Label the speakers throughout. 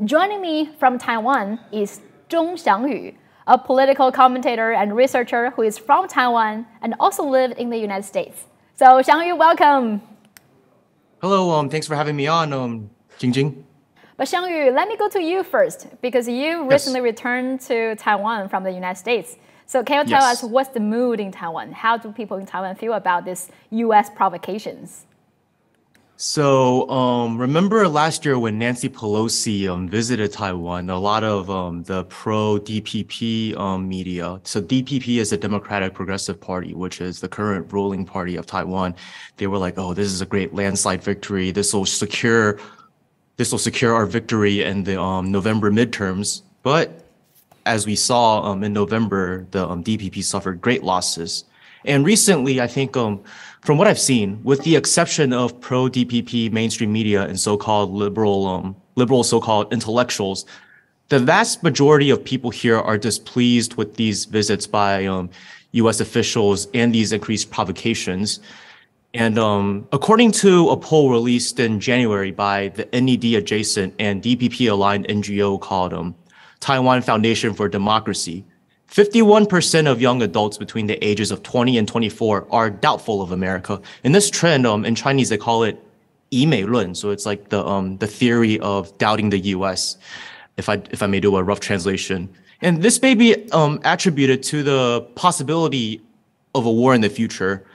Speaker 1: Joining me from Taiwan is Zhong Xiangyu, a political commentator and researcher who is from Taiwan and also lived in the United States. So Xiangyu, welcome.
Speaker 2: Hello, thanks for having me on, Jingjing.
Speaker 1: But Xiangyu, let me go to you first, because you recently returned to Taiwan from the United States. So can you tell us what's the mood in Taiwan? How do people in Taiwan feel about this US provocations?
Speaker 2: So remember last year when Nancy Pelosi visited Taiwan, a lot of the pro-DPP media. So DPP is the Democratic Progressive Party, which is the current ruling party of Taiwan. They were like, oh, this is a great landslide victory. This will secure our victory in the November midterms. But as we saw in November, the DPP suffered great losses. And recently, I think from what I've seen, with the exception of pro-DPP mainstream media and so-called liberal so-called intellectuals, the vast majority of people here are displeased with these visits by U.S. officials and these increased provocations. And according to a poll released in January by the NED adjacent and DPP-aligned NGO called Taiwan Foundation for Democracy, 51% of young adults between the ages of 20 and 24 are doubtful of America. And this trend, in Chinese, they call it 以美论. So it's like the theory of doubting the U.S., if I may do a rough translation. And this may be attributed to the possibility of a war in the future.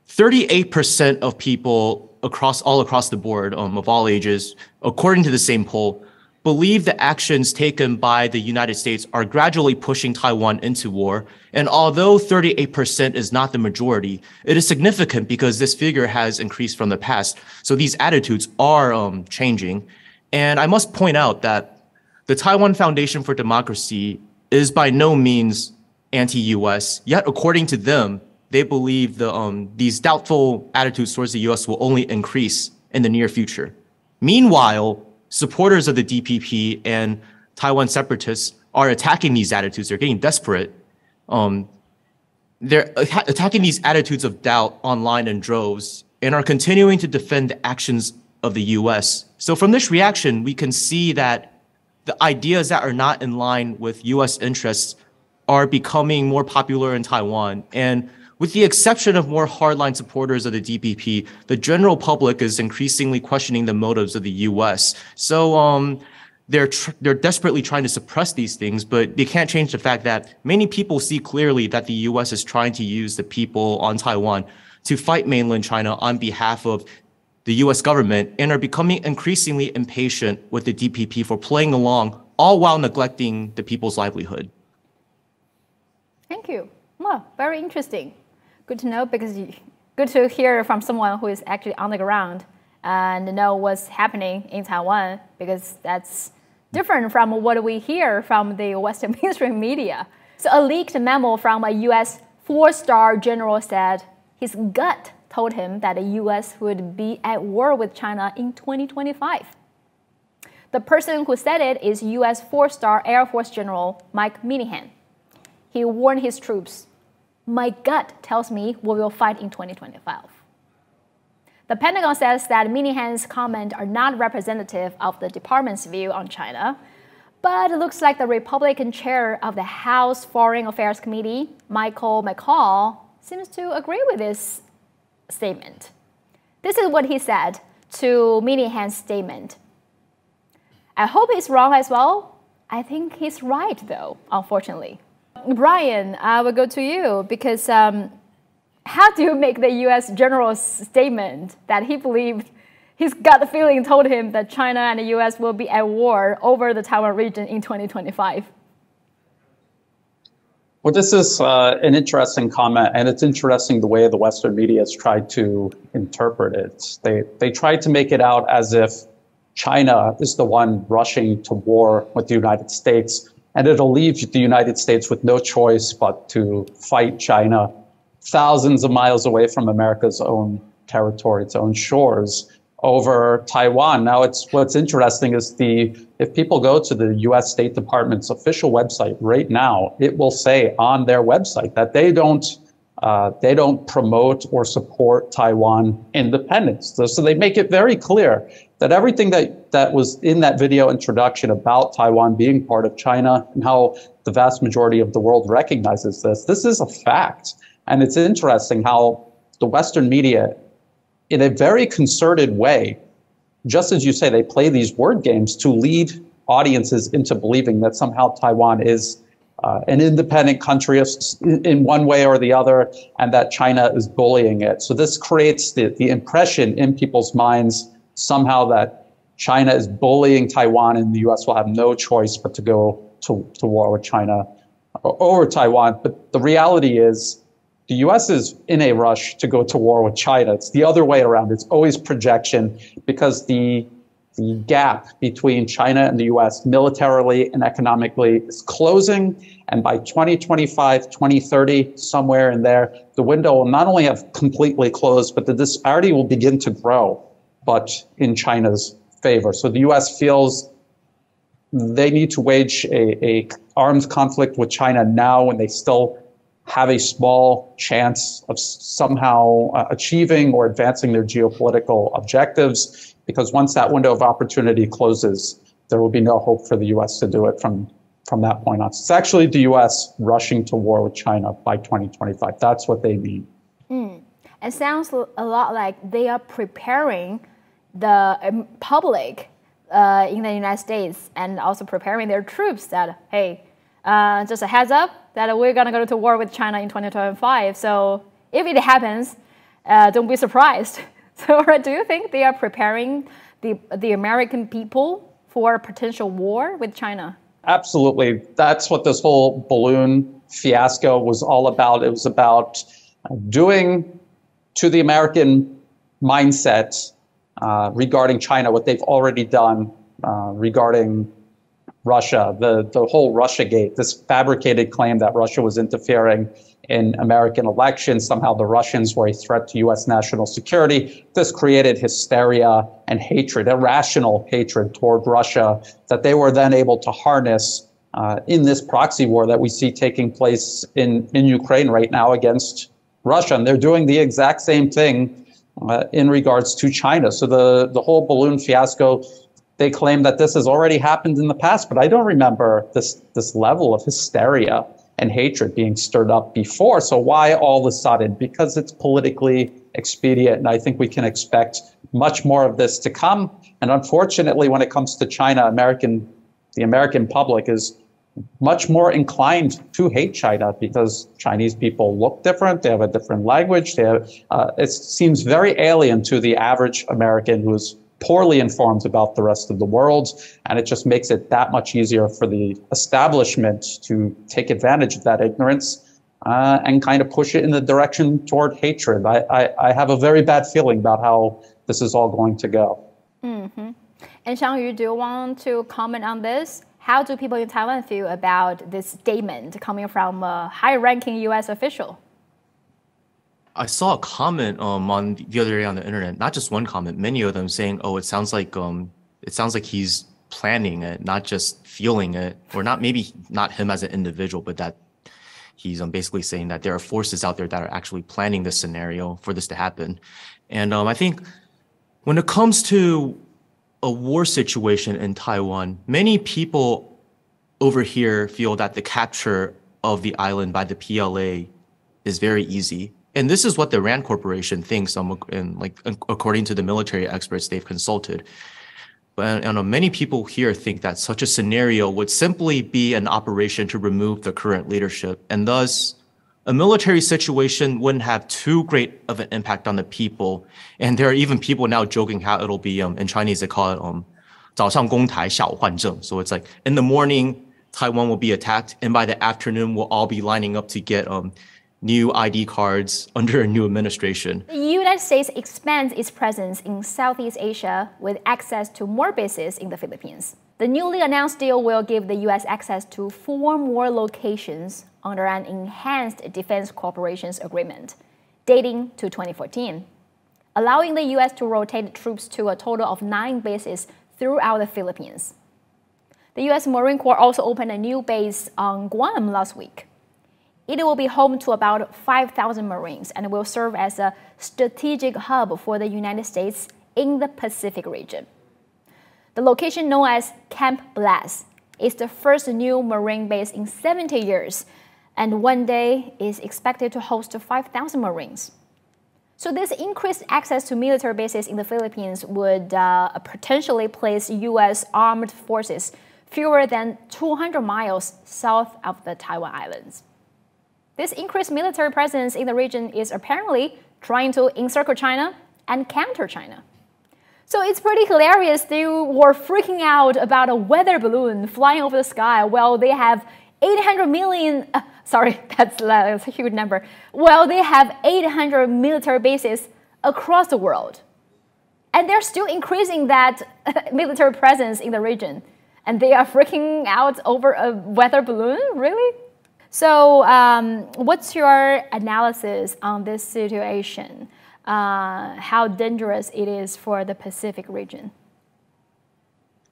Speaker 2: 38% of people all across the board, of all ages, according to the same poll, believe the actions taken by the United States are gradually pushing Taiwan into war. And although 38% is not the majority, it is significant because this figure has increased from the past. So these attitudes are changing. And I must point out that the Taiwan Foundation for Democracy is by no means anti-US, yet according to them, they believe these doubtful attitudes towards the US will only increase in the near future. Meanwhile, supporters of the DPP and Taiwan separatists are attacking these attitudes. They're getting desperate. They're attacking these attitudes of doubt online in droves and are continuing to defend the actions of the US. So from this reaction, we can see that the ideas that are not in line with US interests are becoming more popular in Taiwan. And with the exception of more hardline supporters of the DPP, the general public is increasingly questioning the motives of the U.S. So they're desperately trying to suppress these things, but they can't change the fact that many people see clearly that the U.S. is trying to use the people on Taiwan to fight mainland China on behalf of the U.S. government and are becoming increasingly impatient with the DPP for playing along, all while neglecting the people's livelihood.
Speaker 1: Thank you. Well, very interesting. Good to know, because good to hear from someone who is actually on the ground and know what's happening in Taiwan, because that's different from what we hear from the Western mainstream media. So a leaked memo from a US four-star general said his gut told him that the US would be at war with China in 2025. The person who said it is US four-star Air Force General Mike Minihan. He warned his troops, "My gut tells me we will fight in 2025. The Pentagon says that Minihan's comments are not representative of the department's view on China, but it looks like the Republican chair of the House Foreign Affairs Committee, Michael McCaul, seems to agree with this statement. This is what he said to Minihan's statement. "I hope he's wrong as well. I think he's right, though, unfortunately." Brian, I will go to you, because how do you make the U.S. general's statement that he believed his gut feeling told him that China and the U.S. will be at war over the Taiwan region in 2025?
Speaker 3: Well, this is an interesting comment, and it's interesting the way the Western media has tried to interpret it. They tried to make it out as if China is the one rushing to war with the United States, and it'll leave the United States with no choice but to fight China thousands of miles away from America's own territory, its own shores, over Taiwan. Now, what's interesting is if people go to the U.S. State Department's official website right now, it will say on their website that they don't promote or support Taiwan independence. So they make it very clear that everything that was in that video introduction about Taiwan being part of China and how the vast majority of the world recognizes this is a fact. And it's interesting how the Western media, in a very concerted way, just as you say, they play these word games to lead audiences into believing that somehow Taiwan is an independent country in one way or the other, and that China is bullying it. So this creates the impression in people's minds somehow that China is bullying Taiwan and the US will have no choice but to go to war with China over Taiwan. But the reality is the US is in a rush to go to war with China. It's the other way around. It's always projection, because the gap between China and the US militarily and economically is closing. And by 2025, 2030, somewhere in there, the window will not only have completely closed, but the disparity will begin to grow, but in China's favor. So the US feels they need to wage a arms conflict with China now when they still have a small chance of somehow achieving or advancing their geopolitical objectives, because once that window of opportunity closes, there will be no hope for the US to do it from that point on. So it's actually the US rushing to war with China by 2025. That's what they mean.
Speaker 1: It sounds a lot like they are preparing the public in the United States and also preparing their troops that, hey, just a heads up that we're going to go to war with China in 2025. So if it happens, don't be surprised. So do you think they are preparing the American people for a potential war with China?
Speaker 3: Absolutely. That's what this whole balloon fiasco was all about. It was about doing to the American mindset regarding China what they've already done regarding Russia, the whole Russiagate, this fabricated claim that Russia was interfering in American elections. Somehow the Russians were a threat to U.S. national security. This created hysteria and hatred, irrational hatred toward Russia that they were then able to harness in this proxy war that we see taking place in Ukraine right now against Russia. And they're doing the exact same thing in regards to China. So the whole balloon fiasco, they claim that this has already happened in the past, but I don't remember this level of hysteria and hatred being stirred up before. So why all of a sudden? Because it's politically expedient, and I think we can expect much more of this to come. And unfortunately, when it comes to China, the American public is much more inclined to hate China because Chinese people look different. They have a different language. It seems very alien to the average American who's poorly informed about the rest of the world. And it just makes it that much easier for the establishment to take advantage of that ignorance and kind of push it in the direction toward hatred. I have a very bad feeling about how this is all going to go.
Speaker 1: Mm-hmm. And Xiangyu, do you want to comment on this? How do people in Taiwan feel about this statement coming from a high-ranking U.S. official?
Speaker 2: I saw a comment on the other day on the internet, not just one comment, many of them saying, "Oh, it sounds like he's planning it, not just feeling it, or not maybe not him as an individual, but that he's basically saying that there are forces out there that are actually planning this scenario for this to happen." And I think when it comes to a war situation in Taiwan, many people over here feel that the capture of the island by the PLA is very easy. And this is what the RAND Corporation thinks, according to the military experts they've consulted. But many people here think that such a scenario would simply be an operation to remove the current leadership, and thus a military situation wouldn't have too great of an impact on the people. And there are even people now joking how it'll be, in Chinese they call it 早上攻台小换证. So it's like in the morning, Taiwan will be attacked, and by the afternoon, we'll all be lining up to get new ID cards under a new administration.
Speaker 1: The United States expands its presence in Southeast Asia with access to more bases in the Philippines. The newly announced deal will give the U.S. access to 4 more locations under an enhanced defense cooperation agreement dating to 2014, allowing the U.S. to rotate troops to a total of 9 bases throughout the Philippines. The U.S. Marine Corps also opened a new base on Guam last week. It will be home to about 5,000 Marines and will serve as a strategic hub for the United States in the Pacific region. The location known as Camp Blast is the first new Marine base in 70 years, and one day is expected to host 5,000 Marines. So this increased access to military bases in the Philippines would potentially place U.S. armed forces fewer than 200 miles south of the Taiwan Islands. This increased military presence in the region is apparently trying to encircle China and counter China. So it's pretty hilarious. They were freaking out about a weather balloon flying over the sky while they have 800 million, that's a huge number. Well, they have 800 military bases across the world. And they're still increasing that military presence in the region. And they are freaking out over a weather balloon? Really? So what's your analysis on this situation? How dangerous it is for the Pacific region?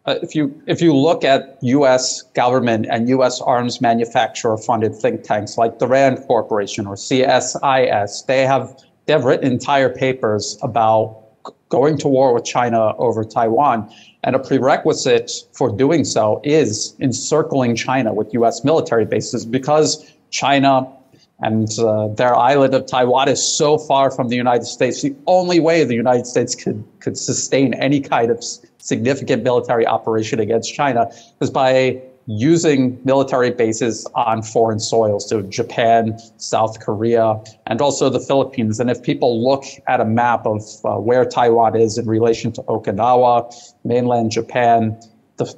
Speaker 3: If you look at U.S. government and U.S. arms manufacturer-funded think tanks like the RAND Corporation or CSIS, they have written entire papers about going to war with China over Taiwan, and a prerequisite for doing so is encircling China with U.S. military bases, because China and their island of Taiwan is so far from the United States. The only way the United States could sustain any kind of significant military operation against China is by using military bases on foreign soils, so Japan, South Korea, and also the Philippines. And if people look at a map of where Taiwan is in relation to Okinawa, mainland Japan, the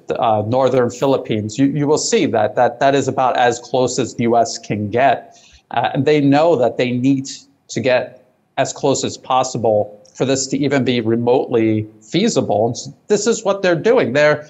Speaker 3: northern Philippines, you will see that is about as close as the U.S. can get. And they know that they need to get as close as possible for this to even be remotely feasible. And this is what they're doing. They're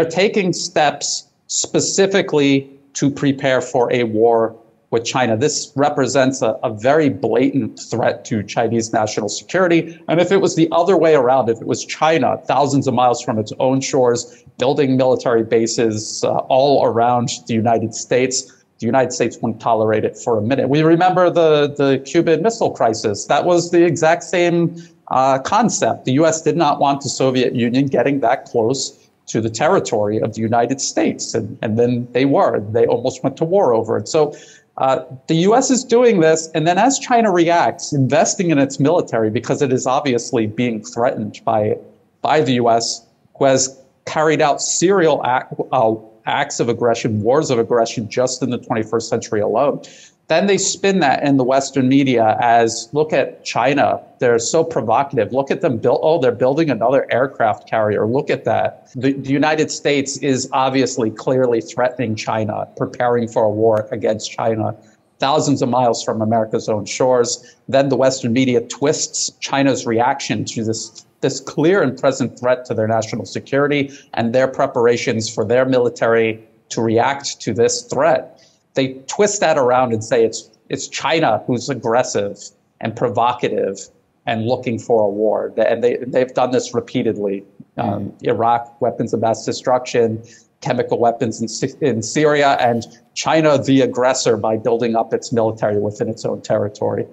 Speaker 3: taking steps specifically to prepare for a war with China. This represents a very blatant threat to Chinese national security. And if it was the other way around, if it was China thousands of miles from its own shores, building military bases all around the United States wouldn't tolerate it for a minute. We remember the Cuban Missile Crisis. That was the exact same concept. The U.S. did not want the Soviet Union getting that close to the territory of the United States. And then they almost went to war over it. So the U.S. is doing this. And then as China reacts, investing in its military, because it is obviously being threatened by the U.S., who has carried out serial acts of aggression, wars of aggression, just in the 21st century alone. Then they spin that in the Western media as, look at China, they're so provocative. Look at them they're building another aircraft carrier. Look at that. The United States is obviously clearly threatening China, preparing for a war against China, thousands of miles from America's own shores. Then the Western media twists China's reaction to this clear and present threat to their national security and their preparations for their military to react to this threat. They twist that around and say it's China who's aggressive and provocative and looking for a war. And they've done this repeatedly. Iraq, weapons of mass destruction, chemical weapons in Syria, and China the aggressor by building up its military within its own territory.